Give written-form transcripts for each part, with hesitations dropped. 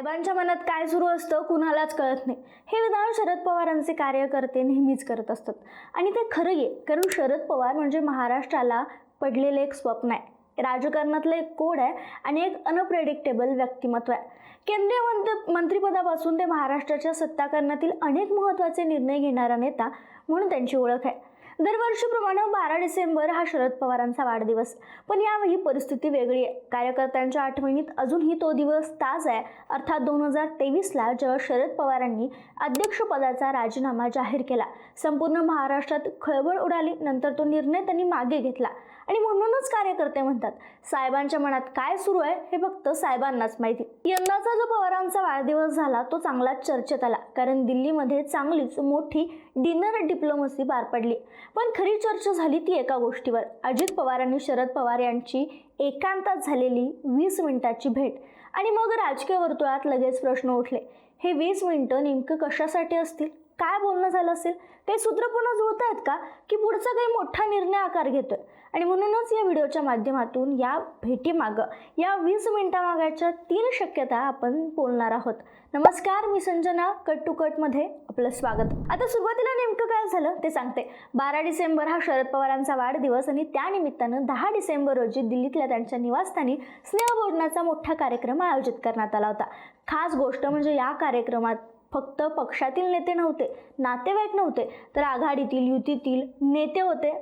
साहेबांच्या मनात काय सुरू असतं कुणालाच कळत नाही. हे विधान शरद पवारांचे कार्यकर्ते नेहमीच करत असतात आणि ते खरं आहे, कारण शरद पवार म्हणजे महाराष्ट्राला पडलेले एक स्वप्न आहे, राजकारणातलं एक कोड आहे आणि एक अनप्रेडिक्टेबल व्यक्तिमत्व आहे. केंद्रीय मंत्रिपदापासून ते महाराष्ट्राच्या सत्ताकरणातील अनेक महत्त्वाचे निर्णय घेणारा नेता म्हणून त्यांची ओळख आहे. दरवर्षीप्रमाणे 12 डिसेंबर हा शरद पवारांचा वाढदिवस, पण यावेळी परिस्थिती वेगळी आहे. कार्यकर्त्यांच्या आठवणीत अजूनही तो दिवस ताजा आहे. अर्थात 2023ला जेव्हा शरद पवारांनी अध्यक्षपदाचा राजीनामा जाहीर केला, संपूर्ण महाराष्ट्रात खळबळ उडाली. नंतर तो निर्णय त्यांनी मागे घेतला आणि म्हणूनच कार्यकर्ते म्हणतात, साहेबांच्या मनात काय सुरू आहे हे फक्त साहेबांनाच माहिती. यंदाचा जो पवारांचा वाढदिवस झाला तो चांगलाच चर्चेत आला, कारण दिल्लीमध्ये चांगलीच मोठी डिनर डिप्लोमसी पार पडली. पण खरी चर्चा झाली ती एका गोष्टीवर, अजित पवार आणि शरद पवार यांची एकांतात झालेली 20 मिनिटाची भेट. आणि मग राजकीय वर्तुळात लगेच प्रश्न उठले, हे 20 मिनिटं नेमकं कशासाठी असतील? काय बोलणं झालं असेल? काही सूत्र पुन्हा जुळत आहेत का, की पुढचा काही मोठा निर्णय आकार घेतोय? आणि म्हणूनच या व्हिडिओच्या माध्यमातून या भेटीमागं, या 20 मिनिटामागाच्या 3 शक्यता आपण बोलणार आहोत. नमस्कार, मी संजना. कट टू कटमध्ये आपलं स्वागत. आता सुरुवातीला नेमकं काय झालं ते सांगते. 12 डिसेंबर हा शरद पवारांचा वाढदिवस आणि त्यानिमित्तानं 10 डिसेंबर रोजी दिल्लीतल्या त्यांच्या निवासस्थानी स्नेहभोजनाचा मोठा कार्यक्रम आयोजित करण्यात आला होता. खास गोष्ट म्हणजे या कार्यक्रमात फक्त पक्षातील नेते नव्हते, नातेवाईक नव्हते, तर आघाडीतील, युतीतील नेते होते.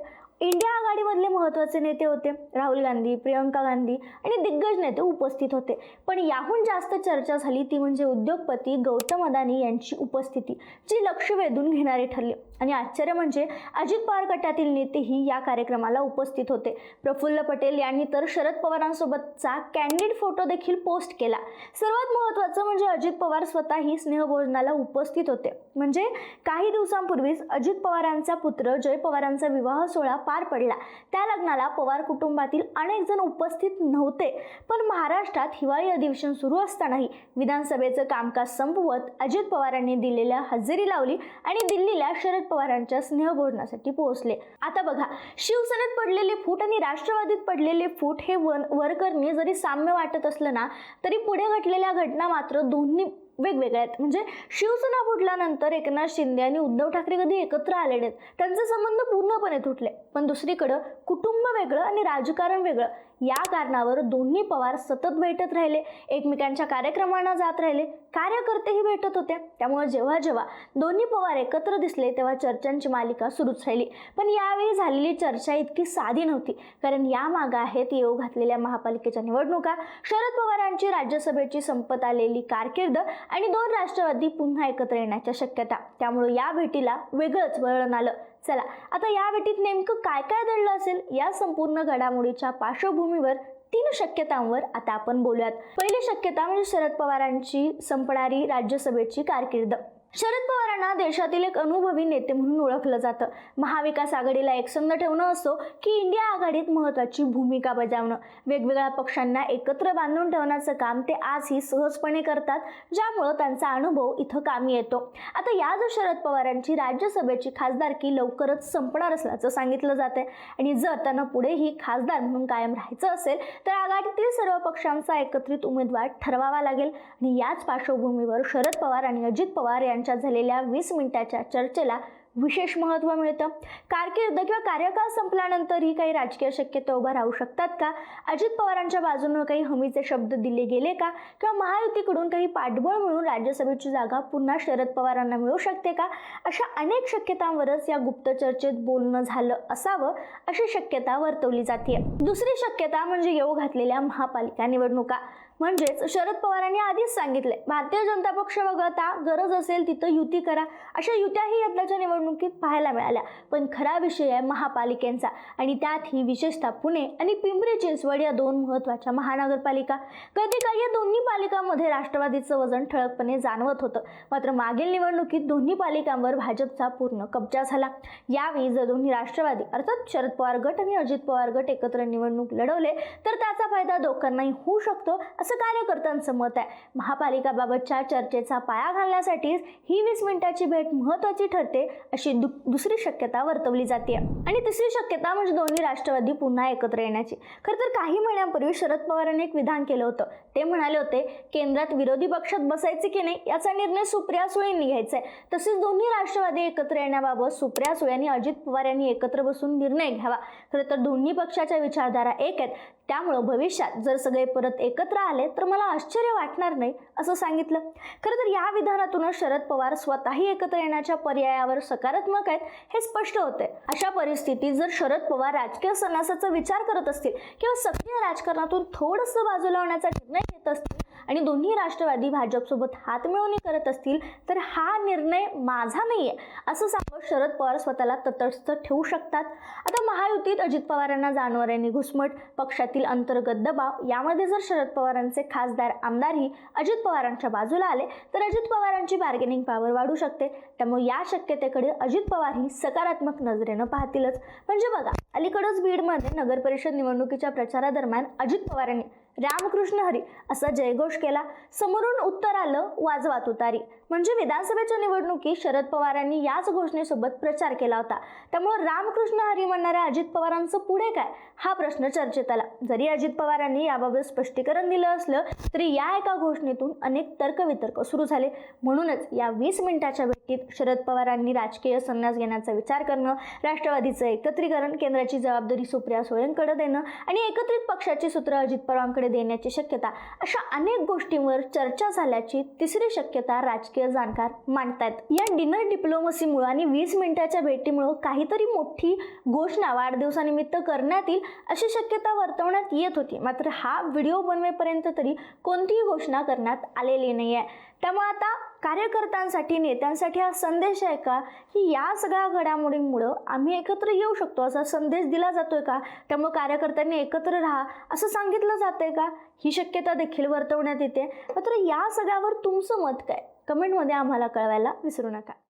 इंडिया आघाडीमधले महत्त्वाचे नेते होते. राहुल गांधी, प्रियंका गांधी आणि दिग्गज नेते उपस्थित होते. पण याहून जास्त चर्चा झाली ती म्हणजे उद्योगपती गौतम अदानी यांची उपस्थिती, जी लक्ष वेधून घेणारी ठरली. आणि आश्चर्य म्हणजे अजित पवार गटातील नेतेही या कार्यक्रमाला उपस्थित होते. प्रफुल्ल पटेल यांनी तर शरद पवारांसोबतचा कॅन्डिड फोटो देखील पोस्ट केला. सर्वात महत्त्वाचं म्हणजे अजित पवार स्वतःही स्नेहभोजनाला उपस्थित होते. म्हणजे काही दिवसांपूर्वीच अजित पवारांचा पुत्र जय पवारांचा विवाह सोहळा पार पडला. त्या लग्नाला पवार कुटुंबातील अनेक जण उपस्थित नव्हते. पण महाराष्ट्रात हिवाळी अधिवेशन सुरू असतानाही विधानसभेचं कामकाज संपवत अजित पवारांनी दिलेल्या हजेरी लावली आणि दिल्लीला शरद पवारांच्या स्नेहभोजनासाठी पोहोचले. आता बघा, शिवसेनेत पडलेले फूट आणि राष्ट्रवादीत पडलेले फूट हे वरकरणी जरी साम्य वाटत असलं ना, तरी पुढे घडलेल्या घटना मात्र दोन्ही वेगवेगळ्या आहेत. म्हणजे शिवसेना फुटल्यानंतर एकनाथ शिंदे आणि उद्धव ठाकरे कधी एकत्र आले नाहीत, त्यांचे संबंध पूर्णपणे तुटले. पण दुसरीकडं कुटुंब वेगळं आणि राजकारण वेगळं, या कारणावर दोन्ही पवार सतत भेटत राहिले, एकमेकांच्या कार्यक्रमांना जात राहिले, कार्यकर्तेही भेटत होते. त्यामुळे जेव्हा जेव्हा दोन्ही पवार एकत्र दिसले तेव्हा चर्चांची मालिका सुरूच राहिली. पण यावेळी झालेली चर्चा इतकी साधी नव्हती, कारण यामागे आहेत येऊ घातलेल्या महापालिकेच्या निवडणुका, शरद पवारांची राज्यसभेची संपत आलेली कारकीर्द आणि 2 राष्ट्रवादी पुन्हा एकत्र येण्याच्या शक्यता. त्यामुळे या भेटीला वेगळंच वळण आलं. चला, आता या भेटीत नेमकं काय काय दडलं असेल, या संपूर्ण घडामोडीच्या पार्श्वभूमीवर 3 शक्यतांवर आता आपण बोलूयात. पहिली शक्यता म्हणजे शरद पवारांची संपणारी राज्यसभेची कारकीर्द. शरद पवारांना देशातील एक अनुभवी नेते म्हणून ओळखलं जातं. महाविकास आघाडीला एकसंध ठेवणं असो की इंडिया आघाडीत महत्त्वाची भूमिका बजावणं, वेगवेगळ्या पक्षांना एकत्र बांधून ठेवण्याचं काम ते आजही सहजपणे करतात, ज्यामुळं त्यांचा अनुभव इथं कामी येतो. आता या शरद पवारांची राज्यसभेची खासदारकी लवकरच संपणार असल्याचं सांगितलं जाते आणि जर त्यांना पुढेही खासदार म्हणून कायम राहायचं असेल तर आघाडीतील सर्व पक्षांचा एकत्रित उमेदवार ठरवावा लागेल. आणि याच पार्श्वभूमीवर शरद पवार आणि अजित पवार यांच्यात झालेल्या 20 मिनिटाच्या चर्चेला विशेष महत्त्व मिळतं. कारकीर्द किंवा कार्यकाळ संपल्यानंतरही काही राजकीय शक्यता उभा राहू शकतात का? अजित पवारांच्या बाजूने काही हमीचे शब्द दिले गेले का? किंवा महायुतीकडून काही पाठबळ मिळून राज्यसभेची जागा पुन्हा शरद पवारांना मिळू शकते का? अशा अनेक शक्यतांवरच या गुप्त चर्चेत बोलणं झालं असावं अशी शक्यता वर्तवली जाते. दुसरी शक्यता म्हणजे येऊ घातलेल्या महापालिका निवडणुका. म्हणजेच शरद पवारांनी आधीच सांगितले, भारतीय जनता पक्ष वगळता गरज असेल तिथं युती करा. अशा युत्याही यंदाच्या निवडणुकीत पाहायला मिळाल्या. पण खरा विषय आहे महापालिकेचा आणि त्यातही विशेषतः पुणे आणि पिंपरी चिंचवड या 2 महत्त्वाच्या महानगरपालिका. कधी काही या दोन्ही पालिकांमध्ये राष्ट्रवादीचं वजन ठळकपणे जाणवत होतं. मात्र मागील निवडणुकीत दोन्ही पालिकांवर भाजपचा पूर्ण कब्जा झाला. यावेळी जर दोन्ही राष्ट्रवादी अर्थात शरद पवार गट आणि अजित पवार गट एकत्र निवडणूक लढवले तर त्याचा फायदा दोघांनाही होऊ शकतो असं कार्यकर्त्यांचं मत आहे. महापालिकाबाबतच्या चर्चेचा पाया घालण्यासाठीच ही 20 मिनिटाची भेट महत्त्वाची ठरते अशी दुसरी शक्यता वर्तवली जाते. आणि तिसरी शक्यता म्हणजे दोन्ही राष्ट्रवादी पुन्हा एकत्र येण्याची. खरं तर काही महिन्यांपूर्वी शरद पवारांनी एक विधान केलं होतं. ते म्हणाले होते, केंद्रात विरोधी पक्षात बसायचे की नाही याचा निर्णय सुप्रिया सुळेंनी घ्यायचा आहे. तसेच दोन्ही राष्ट्रवादी एकत्र येण्याबाबत सुप्रिया सुळे आणि अजित पवार यांनी एकत्र बसून निर्णय घ्यावा. खरं तर दोन्ही पक्षाच्या विचारधारा एक आहेत, त्यामुळं भविष्यात जर सगळे परत एकत्र आले तर मला आश्चर्य वाटणार नाही असं सांगितलं. खरं तर या विधानातूनच शरद पवार स्वतःही एकत्र येण्याच्या पर्यायावर सकारात्मक आहेत हे स्पष्ट होते. अशा परिस्थितीत जर शरद पवार राजकीय संन्यासाचा विचार करत असतील किंवा सक्रिय राजकारणातून थोडंसं बाजूला होण्याचा निर्णय घेत असतील आणि दोन्ही राष्ट्रवादी भाजपसोबत हातमिळवणी करत असतील तर हा निर्णय माझा नाहीये असं सांगत शरद पवार स्वतःला तटस्थ ठेवू शकतात. आता महायुतीत अजित पवारांना जाणवणारी घुसमट, पक्षातील अंतर्गत दबाव यामध्ये जर शरद पवारांचे खासदार आमदारही अजित पवारांच्या बाजूला आले तर अजित पवारांची बार्गेनिंग पॉवर वाढू शकते. त्यामुळे या शक्यतेकडे अजित पवारही सकारात्मक नजरेनं पाहतीलच. म्हणजे बघा, अलीकडेच बीडमध्ये नगर परिषद निवडणुकीच्या प्रचारादरम्यान अजित पवारांनी रामकृष्ण हरी असा जयघोष केला. समोरून उत्तर आलं, वाजवा तुतारी. म्हणजे विधानसभेच्या निवडणुकीत शरद पवारांनी याच घोषणेसोबत प्रचार केला होता. त्यामुळे रामकृष्ण हरी म्हणणाऱ्या अजित पवारांचं पुढे काय हा प्रश्न चर्चेत आला. जरी अजित पवारांनी याबाबत स्पष्टीकरण दिलं असलं तरी या एका घोषणेतून अनेक तर्कवितर्क सुरू झाले. म्हणूनच या 20 मिनिटाच्या भेटीत शरद पवारांनी राजकीय संन्यास घेण्याचा विचार करणं, राष्ट्रवादीचं एकत्रीकरण, केंद्राची जबाबदारी सुप्रिया सुळेंकडे देणं आणि एकत्रित पक्षाची सूत्र अजित पवारांकडे देण्याची शक्यता, अशा अनेक गोष्टींवर चर्चा झाल्याची तिसरी शक्यता राजकीय जाणकार मांडतात. या डिनर डिप्लोमसीमुळे आणि 20 मिनिटाच्या भेटीमुळे काहीतरी मोठी घोषणा वाढदिवसानिमित्त करण्यात येईल अशी शक्यता वर्तवण्यात येत होती. मात्र हा व्हिडिओ बनवेपर्यंत तरी कोणतीही घोषणा करण्यात आलेली नाही आहे. त्यामुळे आता कार्यकर्त्यांसाठी, नेत्यांसाठी हा संदेश आहे का की या सगळ्या घडामोडींमुळं आम्ही एकत्र येऊ शकतो असा संदेश दिला जातोय का? त्यामुळे कार्यकर्त्यांनी एकत्र राहा असं सांगितलं जातंय का? ही शक्यता देखील वर्तवण्यात येते. मात्र या सगळ्यावर तुमचं मत काय? कमेंटमध्ये आम्हाला कळवायला विसरू नका.